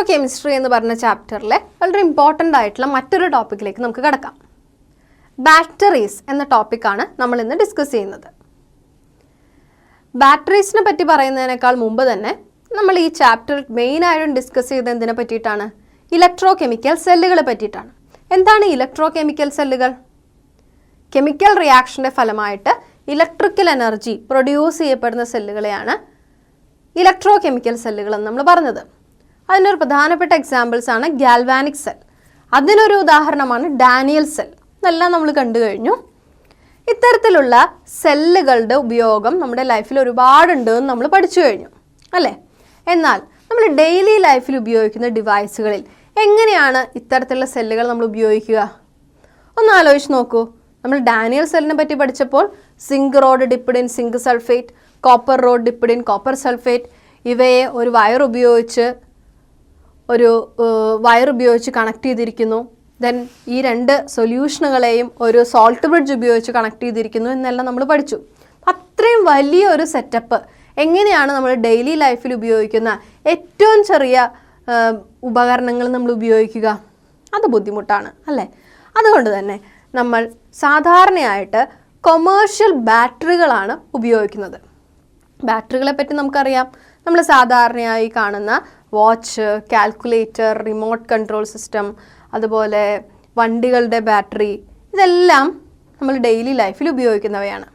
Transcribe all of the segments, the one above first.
Electrochemistry എന്ന് പറഞ്ഞ ചാപ്റ്ററിലെ വളരെ ഇമ്പോർട്ടൻ്റ് ആയിട്ടുള്ള മറ്റൊരു ടോപ്പിക്കിലേക്ക് നമുക്ക് കടക്കാം. ബാറ്ററീസ് എന്ന ടോപ്പിക്കാണ് നമ്മൾ ഇന്ന് ഡിസ്കസ് ചെയ്യുന്നത്. ബാറ്ററീസിനെ പറ്റി പറയുന്നതിനേക്കാൾ മുമ്പ് തന്നെ നമ്മൾ ഈ ചാപ്റ്റർ മെയിനായിട്ടും ഡിസ്കസ് ചെയ്ത് എന്തിനെ പറ്റിയിട്ടാണ്? ഇലക്ട്രോകെമിക്കൽ സെല്ലുകളെ പറ്റിയിട്ടാണ്. എന്താണ് ഇലക്ട്രോകെമിക്കൽ സെല്ലുകൾ? കെമിക്കൽ റിയാക്ഷൻ്റെ ഫലമായിട്ട് ഇലക്ട്രിക്കൽ എനർജി പ്രൊഡ്യൂസ് ചെയ്യപ്പെടുന്ന സെല്ലുകളെയാണ് ഇലക്ട്രോകെമിക്കൽ സെല്ലുകൾ എന്ന് നമ്മൾ പറഞ്ഞത്. അതിനൊരു പ്രധാനപ്പെട്ട എക്സാമ്പിൾസ് ആണ് ഗാൽവാനിക് സെൽ, അതിനൊരു ഉദാഹരണമാണ് ഡാനിയൽ സെൽ. ഇതെല്ലാം നമ്മൾ കണ്ടു കഴിഞ്ഞു. ഇത്തരത്തിലുള്ള സെല്ലുകളുടെ ഉപയോഗം നമ്മുടെ ലൈഫിൽ ഒരുപാടുണ്ട് എന്ന് നമ്മൾ പഠിച്ചു കഴിഞ്ഞു അല്ലേ? എന്നാൽ നമ്മൾ ഡെയിലി ലൈഫിൽ ഉപയോഗിക്കുന്ന ഡിവൈസുകളിൽ എങ്ങനെയാണ് ഇത്തരത്തിലുള്ള സെല്ലുകൾ നമ്മൾ ഉപയോഗിക്കുക? ഒന്ന് ആലോചിച്ച് നോക്കൂ. നമ്മൾ ഡാനിയൽ സെല്ലിനെ പറ്റി പഠിച്ചപ്പോൾ zinc rod dipped in zinc sulphate, copper rod dipped in copper sulphate, ഇവയെ ഒരു വയർ ഉപയോഗിച്ച് കണക്ട് ചെയ്തിരിക്കുന്നു. ദെൻ ഈ രണ്ട് സൊല്യൂഷനുകളെയും ഒരു സോൾട്ട് ബ്രിഡ്ജ് ഉപയോഗിച്ച് കണക്ട് ചെയ്തിരിക്കുന്നു എന്നെല്ലാം നമ്മൾ പഠിച്ചു. അത്രയും വലിയൊരു സെറ്റപ്പ് എങ്ങനെയാണ് നമ്മൾ ഡെയിലി ലൈഫിൽ ഉപയോഗിക്കുന്ന ഏറ്റവും ചെറിയ ഉപകരണങ്ങൾ നമ്മൾ ഉപയോഗിക്കുക? അത് ബുദ്ധിമുട്ടാണ് അല്ലേ? അതുകൊണ്ട് തന്നെ നമ്മൾ സാധാരണയായിട്ട് കൊമേഴ്ഷ്യൽ ബാറ്ററികളാണ് ഉപയോഗിക്കുന്നത്. ബാറ്ററികളെ പറ്റി നമുക്കറിയാം. നമ്മൾ സാധാരണയായി കാണുന്ന watch, calculator, remote control system, അതുപോലെ വണ്ടികളുടെ ബാറ്ററി, ഇതെല്ലാം നമ്മൾ ഡെയിലി ലൈഫിൽ ഉപയോഗിക്കുന്നവയാണ്.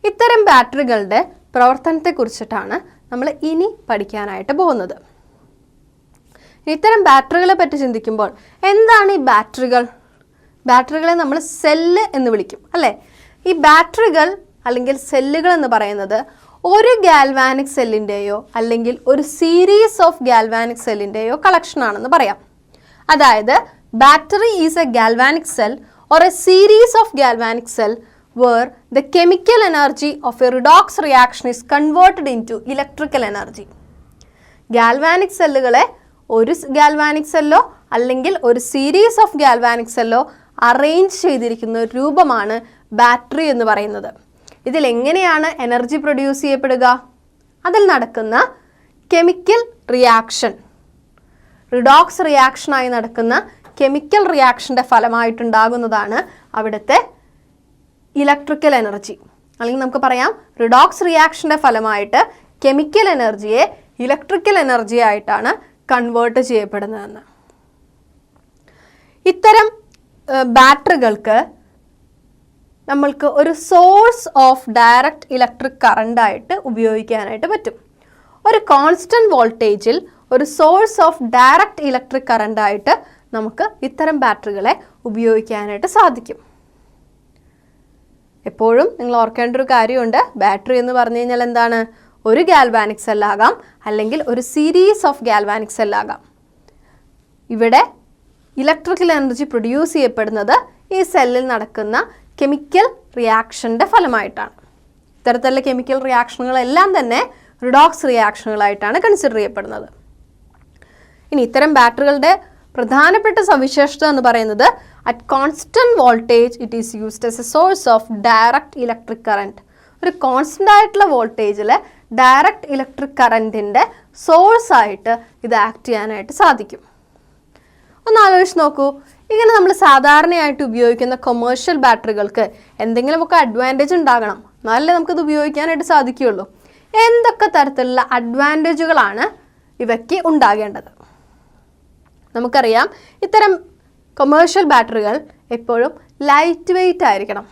ഇത്തരം ബാറ്ററികളുടെ പ്രവർത്തനത്തെക്കുറിച്ചിട്ടാണ് നമ്മൾ ഇനി പഠിക്കാനായിട്ട് പോകുന്നത്. ഇത്തരം ബാറ്ററികളെ പറ്റി ചിന്തിക്കുമ്പോൾ എന്താണ് ഈ ബാറ്ററികൾ? ബാറ്ററികളെ നമ്മൾ സെല്ല് എന്ന് വിളിക്കും അല്ലേ? ഈ ബാറ്ററികൾ അല്ലെങ്കിൽ സെല്ലുകൾ എന്ന് പറയുന്നത് ഒരു ഗാൽവാനിക് സെല്ലിൻ്റെയോ അല്ലെങ്കിൽ ഒരു സീരീസ് ഓഫ് ഗാൽവാനിക് സെല്ലിൻ്റെയോ കളക്ഷൻ ആണെന്ന് പറയാം. അതായത് battery is A galvanic cell or A series of galvanic cell where the chemical energy of a redox reaction is converted into electrical energy. Galvanic സെല്ലുകളെ ഒരു ഗാൽവാനിക് സെല്ലോ അല്ലെങ്കിൽ ഒരു series of galvanic Cello arrange ചെയ്തിരിക്കുന്ന ഒരു രൂപമാണ് battery എന്ന് പറയുന്നത്. ഇതിൽ എങ്ങനെയാണ് എനർജി പ്രൊഡ്യൂസ് ചെയ്യപ്പെടുക? അതിൽ നടക്കുന്ന കെമിക്കൽ റിയാക്ഷൻ, റിഡോക്സ് റിയാക്ഷനായി നടക്കുന്ന കെമിക്കൽ റിയാക്ഷൻ്റെ ഫലമായിട്ടുണ്ടാകുന്നതാണ് അവിടുത്തെ ഇലക്ട്രിക്കൽ എനർജി. അല്ലെങ്കിൽ നമുക്ക് പറയാം റിഡോക്സ് റിയാക്ഷൻ്റെ ഫലമായിട്ട് കെമിക്കൽ എനർജിയെ ഇലക്ട്രിക്കൽ എനർജി ആയിട്ടാണ് കൺവേർട്ട് ചെയ്യപ്പെടുന്നതെന്ന്. ഇത്തരം ബാറ്ററികൾക്ക് നമ്മൾക്ക് ഒരു സോഴ്സ് ഓഫ് ഡയറക്റ്റ് ഇലക്ട്രിക് കറണ്ടായിട്ട് ഉപയോഗിക്കാനായിട്ട് പറ്റും. ഒരു കോൺസ്റ്റൻറ്റ് വോൾട്ടേജിൽ ഒരു സോഴ്സ് ഓഫ് ഡയറക്റ്റ് ഇലക്ട്രിക് കറണ്ടായിട്ട് നമുക്ക് ഇത്തരം ബാറ്ററികളെ ഉപയോഗിക്കാനായിട്ട് സാധിക്കും. എപ്പോഴും നിങ്ങൾ ഓർക്കേണ്ട ഒരു കാര്യമുണ്ട്, ബാറ്ററി എന്ന് പറഞ്ഞു കഴിഞ്ഞാൽ എന്താണ്? ഒരു ഗാൽവാനിക് സെല്ലാകാം അല്ലെങ്കിൽ ഒരു സീരീസ് ഓഫ് ഗാൽവാനിക് സെല്ലാകാം. ഇവിടെ ഇലക്ട്രിക്കൽ എനർജി പ്രൊഡ്യൂസ് ചെയ്യപ്പെടുന്നത് ഈ സെല്ലിൽ നടക്കുന്ന കെമിക്കൽ റിയാക്ഷൻ്റെ ഫലമായിട്ടാണ്. ഇത്തരത്തിലുള്ള കെമിക്കൽ റിയാക്ഷനുകളെല്ലാം തന്നെ റിഡോക്സ് റിയാക്ഷനുകളായിട്ടാണ് കൺസിഡർ ചെയ്യപ്പെടുന്നത്. ഇനി ഇത്തരം ബാറ്ററികളുടെ പ്രധാനപ്പെട്ട സവിശേഷത എന്ന് പറയുന്നത് at constant voltage it is used as A source of direct electric current. ഒരു കോൺസ്റ്റൻ്റ് ആയിട്ടുള്ള വോൾട്ടേജിൽ ഡയറക്റ്റ് ഇലക്ട്രിക് കറൻറ്റിൻ്റെ സോഴ്സായിട്ട് ഇത് ആക്ട് ചെയ്യാനായിട്ട് സാധിക്കും. ഒന്ന് ആലോചിച്ച് നോക്കൂ. ഇങ്ങനെ നമ്മൾ സാധാരണയായിട്ട് ഉപയോഗിക്കുന്ന കൊമേഴ്ഷ്യൽ ബാറ്ററികൾക്ക് എന്തെങ്കിലുമൊക്കെ അഡ്വാൻറ്റേജ് ഉണ്ടാകണം, എന്നാലേ നമുക്കിത് ഉപയോഗിക്കാനായിട്ട് സാധിക്കുകയുള്ളൂ. എന്തൊക്കെ തരത്തിലുള്ള അഡ്വാൻറ്റേജുകളാണ് ഇവയ്ക്ക് ഉണ്ടാകേണ്ടത്? നമുക്കറിയാം, ഇത്തരം കൊമേഴ്ഷ്യൽ ബാറ്ററികൾ എപ്പോഴും ലൈറ്റ് വെയ്റ്റ് ആയിരിക്കണം.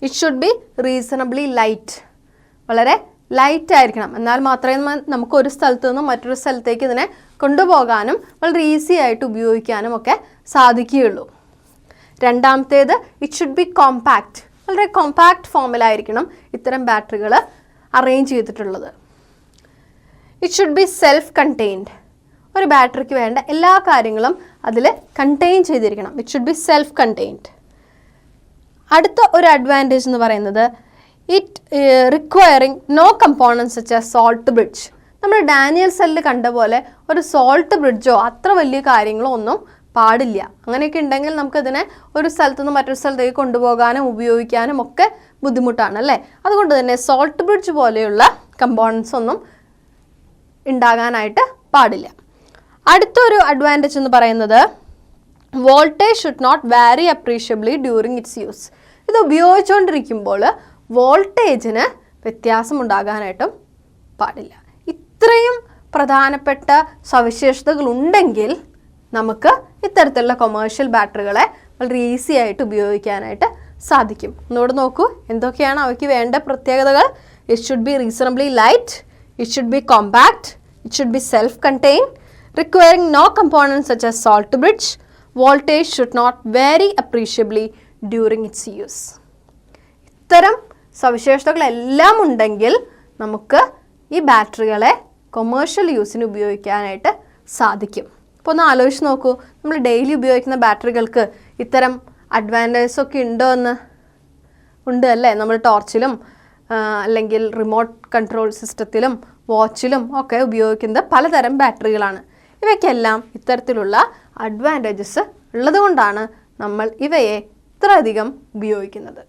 It should be reasonably light, വളരെ ലൈറ്റ് ആയിരിക്കണം. എന്നാൽ മാത്രമേ നമുക്ക് ഒരു സ്ഥലത്ത് നിന്നും മറ്റൊരു സ്ഥലത്തേക്ക് ഇതിനെ കൊണ്ടുപോകാനും വളരെ ഈസി ആയിട്ട് ഉപയോഗിക്കാനും ഒക്കെ സാധിക്കുകയുള്ളൂ. രണ്ടാമത്തേത് ഇറ്റ് ഷുഡ് ബി കോമ്പാക്റ്റ്, വളരെ കോമ്പാക്റ്റ് ഫോമിലായിരിക്കണം ഇത്തരം ബാറ്ററികൾ അറേഞ്ച് ചെയ്തിട്ടുള്ളത്. It should be self contained, ഒരു ബാറ്ററിക്ക് വേണ്ട എല്ലാ കാര്യങ്ങളും അതിൽ കണ്ടെയ്ൻ ചെയ്തിരിക്കണം. It should be self contained. അടുത്ത ഒരു അഡ്വാൻറ്റേജ് എന്ന് പറയുന്നത് it requiring no components such as salt bridge. നമ്മൾ ഡാനിയൽ സെല്ലിൽ കണ്ട പോലെ ഒരു സോൾട്ട് ബ്രിഡ്ജോ അത്ര വലിയ കാര്യങ്ങളോ ഒന്നും പാടില്ല. അങ്ങനെയൊക്കെ ഉണ്ടെങ്കിൽ നമുക്കതിനെ ഒരു സ്ഥലത്തു നിന്ന് മറ്റൊരു സ്ഥലത്തേക്ക് കൊണ്ടുപോകാനും ഉപയോഗിക്കാനും ഒക്കെ ബുദ്ധിമുട്ടാണ് അല്ലേ? അതുകൊണ്ട് തന്നെ സോൾട്ട് ബ്രിഡ്ജ് പോലെയുള്ള കമ്പോണൻസ് ഒന്നും ഉണ്ടാകാനായിട്ട് പാടില്ല. അടുത്തൊരു അഡ്വാൻറ്റേജ് എന്ന് പറയുന്നത് വോൾട്ടേജ് ഷുഡ് നോട്ട് വാരി അപ്രീഷ്യബിളി ഡ്യൂറിങ് ഇറ്റ്സ് യൂസ്. ഇത് ഉപയോഗിച്ചുകൊണ്ടിരിക്കുമ്പോൾ വോൾട്ടേജിന് വ്യത്യാസം ഉണ്ടാകാനായിട്ടും പാടില്ല. ഇത്രയും പ്രധാനപ്പെട്ട സവിശേഷതകൾ ഉണ്ടെങ്കിൽ നമുക്ക് ഇത്തരത്തിലുള്ള കൊമേഴ്ഷ്യൽ ബാറ്ററികളെ വളരെ ഈസി ആയിട്ട് ഉപയോഗിക്കാനായിട്ട് സാധിക്കും. ഒന്നുകൂടെ നോക്കൂ, എന്തൊക്കെയാണ് അവയ്ക്ക് വേണ്ട പ്രത്യേകതകൾ. It should be reasonably light, it should be compact, it should be self contain, requiring no components such as salt bridge, voltage should not vary appreciably during its use. ഇത്തരം സവിശേഷതകളെല്ലാം ഉണ്ടെങ്കിൽ നമുക്ക് ഈ ബാറ്ററികളെ കൊമേഴ്ഷ്യൽ യൂസിന് ഉപയോഗിക്കാനായിട്ട് സാധിക്കും. അപ്പോൾ ഒന്ന് ആലോചിച്ച് നോക്കൂ, നമ്മൾ ഡെയിലി ഉപയോഗിക്കുന്ന ബാറ്ററികൾക്ക് ഇത്തരം അഡ്വാൻറ്റേജസ് ഒക്കെ ഉണ്ടോ എന്ന്. ഉണ്ട് അല്ലേ? നമ്മൾ ടോർച്ചിലും അല്ലെങ്കിൽ റിമോട്ട് കൺട്രോൾ സിസ്റ്റത്തിലും വാച്ചിലും ഒക്കെ ഉപയോഗിക്കുന്നത് പലതരം ബാറ്ററികളാണ്. ഇവയ്ക്കെല്ലാം ഇത്തരത്തിലുള്ള അഡ്വാൻറ്റേജസ് ഉള്ളതുകൊണ്ടാണ് നമ്മൾ ഇവയെ ഇത്രയധികം ഉപയോഗിക്കുന്നത്.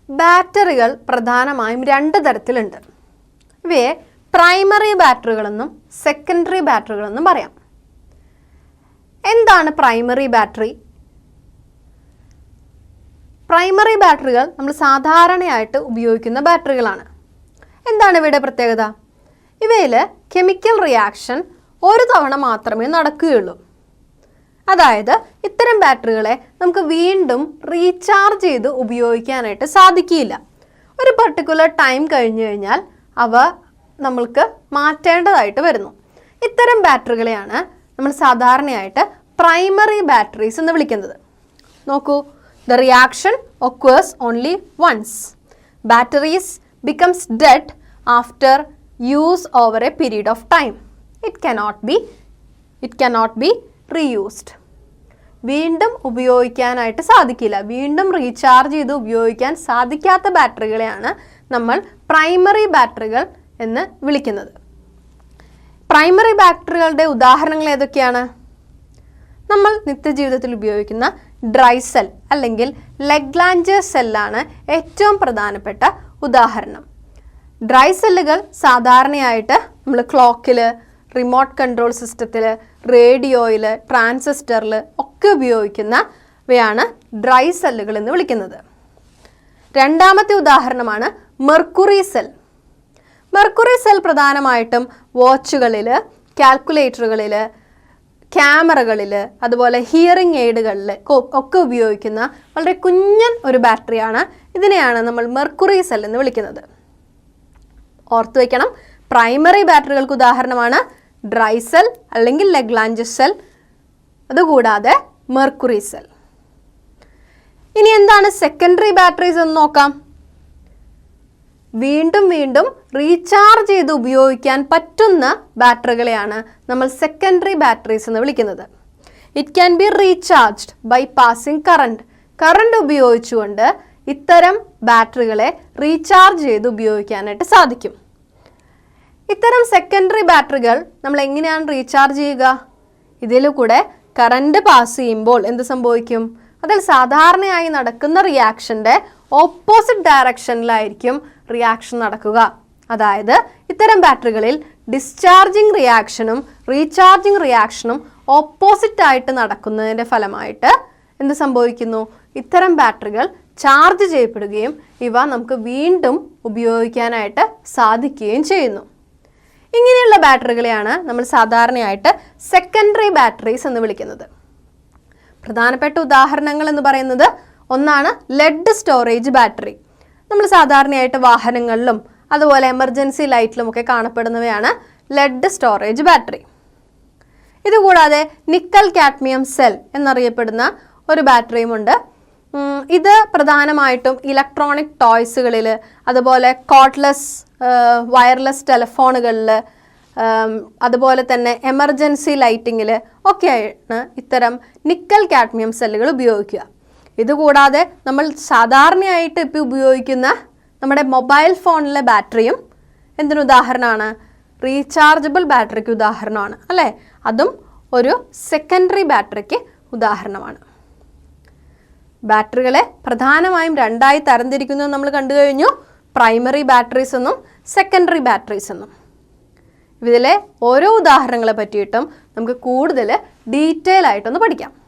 ബാറ്ററികൾ പ്രധാനമായും 2 തരത്തിലുണ്ട്. ഇവയെ പ്രൈമറി ബാറ്ററികളെന്നും സെക്കൻഡറി ബാറ്ററികളെന്നും പറയാം. എന്താണ് പ്രൈമറി ബാറ്ററി? പ്രൈമറി ബാറ്ററികൾ നമ്മൾ സാധാരണയായിട്ട് ഉപയോഗിക്കുന്ന ബാറ്ററികളാണ്. എന്താണ് ഇവയുടെ പ്രത്യേകത? ഇവയിൽ കെമിക്കൽ റിയാക്ഷൻ ഒരു തവണ മാത്രമേ നടക്കുകയുള്ളൂ. അതായത് ഇത്തരം ബാറ്ററികളെ നമുക്ക് വീണ്ടും റീചാർജ് ചെയ്ത് ഉപയോഗിക്കാനായിട്ട് സാധിക്കില്ല. ഒരു പർട്ടിക്കുലർ ടൈം കഴിഞ്ഞു കഴിഞ്ഞാൽ അവ നമ്മൾക്ക് മാറ്റേണ്ടതായിട്ട് വരുന്നു. ഇത്തരം ബാറ്ററികളെയാണ് നമ്മൾ സാധാരണയായിട്ട് പ്രൈമറി ബാറ്ററീസ് എന്ന് വിളിക്കുന്നത്. നോക്കൂ, the reaction occurs only once. Batteries becomes dead after use over a period of time. It cannot be reused. വീണ്ടും ഉപയോഗിക്കാനായിട്ട് സാധിക്കില്ല. വീണ്ടും റീചാർജ് ചെയ്ത് ഉപയോഗിക്കാൻ സാധിക്കാത്ത ബാറ്ററികളെയാണ് നമ്മൾ പ്രൈമറി ബാറ്ററികൾ എന്ന് വിളിക്കുന്നത്. പ്രൈമറി ബാറ്ററികളുടെ ഉദാഹരണങ്ങൾ ഏതൊക്കെയാണ്? നമ്മൾ നിത്യജീവിതത്തിൽ ഉപയോഗിക്കുന്ന ഡ്രൈ സെൽ അല്ലെങ്കിൽ ലെഗ്ലാഞ്ച് സെല്ലാണ് ഏറ്റവും പ്രധാനപ്പെട്ട ഉദാഹരണം. ഡ്രൈ സെല്ലുകൾ സാധാരണയായിട്ട് നമ്മൾ ക്ലോക്കിൽ, റിമോട്ട് കൺട്രോൾ സിസ്റ്റത്തിൽ, റേഡിയോയിൽ, ട്രാൻസിസ്റ്ററിൽ ഒക്കെ ഉപയോഗിക്കുന്നവയാണ് ഡ്രൈ സെല്ലുകൾ എന്ന് വിളിക്കുന്നത്. രണ്ടാമത്തെ ഉദാഹരണമാണ് മെർക്കുറി സെൽ. മെർക്കുറി സെൽ പ്രധാനമായിട്ടും വാച്ചുകളിൽ, കാൽക്കുലേറ്ററുകളിൽ, ക്യാമറകളിൽ, അതുപോലെ ഹിയറിംഗ് എയ്ഡുകളിൽ ഒക്കെ ഉപയോഗിക്കുന്ന വളരെ കുഞ്ഞൻ ഒരു ബാറ്ററിയാണ്. ഇതിനെയാണ് നമ്മൾ മെർക്കുറി സെൽ എന്ന് വിളിക്കുന്നത്. ഓർത്തു വയ്ക്കണം, പ്രൈമറി ബാറ്ററികൾക്ക് ഉദാഹരണമാണ് ഡ്രൈ സെൽ അല്ലെങ്കിൽ ലെഗ്ലാഞ്ച് സെൽ, അതുകൂടാതെ മെർക്കുറി സെൽ. ഇനി എന്താണ് സെക്കൻഡറി ബാറ്ററീസ് എന്ന് നോക്കാം. വീണ്ടും വീണ്ടും റീചാർജ് ചെയ്ത് ഉപയോഗിക്കാൻ പറ്റുന്ന ബാറ്ററികളെയാണ് നമ്മൾ സെക്കൻഡറി ബാറ്ററീസ് എന്ന് വിളിക്കുന്നത്. It can be recharged by passing current ഉപയോഗിച്ചുകൊണ്ട് ഇത്തരം ബാറ്ററികളെ റീചാർജ് ചെയ്ത് ഉപയോഗിക്കാനായിട്ട് സാധിക്കും. ഇത്തരം സെക്കൻഡറി ബാറ്ററികൾ നമ്മൾ എങ്ങനെയാണ് റീചാർജ് ചെയ്യുക? ഇതിൽ കൂടെ കറണ്ട് പാസ് ചെയ്യുമ്പോൾ എന്ത് സംഭവിക്കും? അതിൽ സാധാരണയായി നടക്കുന്ന റിയാക്ഷൻ്റെ ഓപ്പോസിറ്റ് ഡയറക്ഷനിലായിരിക്കും റിയാക്ഷൻ നടക്കുക. അതായത് ഇത്തരം ബാറ്ററികളിൽ ഡിസ്ചാർജിങ് റിയാക്ഷനും റീചാർജിങ് റിയാക്ഷനും ഓപ്പോസിറ്റ് ആയിട്ട് നടക്കുന്നതിൻ്റെ ഫലമായിട്ട് എന്ത് സംഭവിക്കുന്നു? ഇത്തരം ബാറ്ററികൾ ചാർജ് ചെയ്യപ്പെടുകയും ഇവ നമുക്ക് വീണ്ടും ഉപയോഗിക്കാനായിട്ട് സാധിക്കുകയും ചെയ്യുന്നു. ഇങ്ങനെയുള്ള ബാറ്ററികളെയാണ് നമ്മൾ സാധാരണയായിട്ട് സെക്കൻഡറി ബാറ്ററീസ് എന്ന് വിളിക്കുന്നത്. പ്രധാനപ്പെട്ട ഉദാഹരണങ്ങൾ എന്ന് പറയുന്നത് ഒന്നാണ് ലെഡ് സ്റ്റോറേജ് ബാറ്ററി. നമ്മൾ സാധാരണയായിട്ട് വാഹനങ്ങളിലും അതുപോലെ എമർജൻസി ലൈറ്റിലും ഒക്കെ കാണപ്പെടുന്നവയാണ് ലെഡ് സ്റ്റോറേജ് ബാറ്ററി. ഇതുകൂടാതെ നിക്കൽ കാഡ്മിയം സെൽ എന്നറിയപ്പെടുന്ന ഒരു ബാറ്ററിയുമുണ്ട്. ഇത് പ്രധാനമായിട്ടും ഇലക്ട്രോണിക് ടോയ്സുകളിൽ, അതുപോലെ കോർഡ്ലെസ് വയർലെസ് ടെലഫോണുകളിൽ, അതുപോലെ തന്നെ എമർജൻസി ലൈറ്റിങ്ങിൽ ഒക്കെയാണ് ഇത്തരം നിക്കൽ കാഡ്മിയം സെല്ലുകൾ ഉപയോഗിക്കുക. ഇതുകൂടാതെ നമ്മൾ സാധാരണയായിട്ട് ഇപ്പോൾ ഉപയോഗിക്കുന്ന നമ്മുടെ മൊബൈൽ ഫോണിലെ ബാറ്ററിയും എന്തിനുദാഹരണമാണ്? റീചാർജബിൾ ബാറ്ററിക്ക് ഉദാഹരണമാണ് അല്ലേ? അതും ഒരു സെക്കൻഡറി ബാറ്ററിക്ക് ഉദാഹരണമാണ്. ബാറ്ററികളെ പ്രധാനമായും 2ആയി തരംതിരിക്കുന്നത് നമ്മൾ കണ്ടു കഴിഞ്ഞു. പ്രൈമറി ബാറ്ററീസ് എന്നും സെക്കൻഡറി ബാറ്ററീസ് എന്നും. ഇതിലെ ഓരോ ഉദാഹരണങ്ങളെ പറ്റിയിട്ടും നമുക്ക് കൂടുതൽ ഡീറ്റെയിൽ ആയിട്ടൊന്ന് പഠിക്കാം.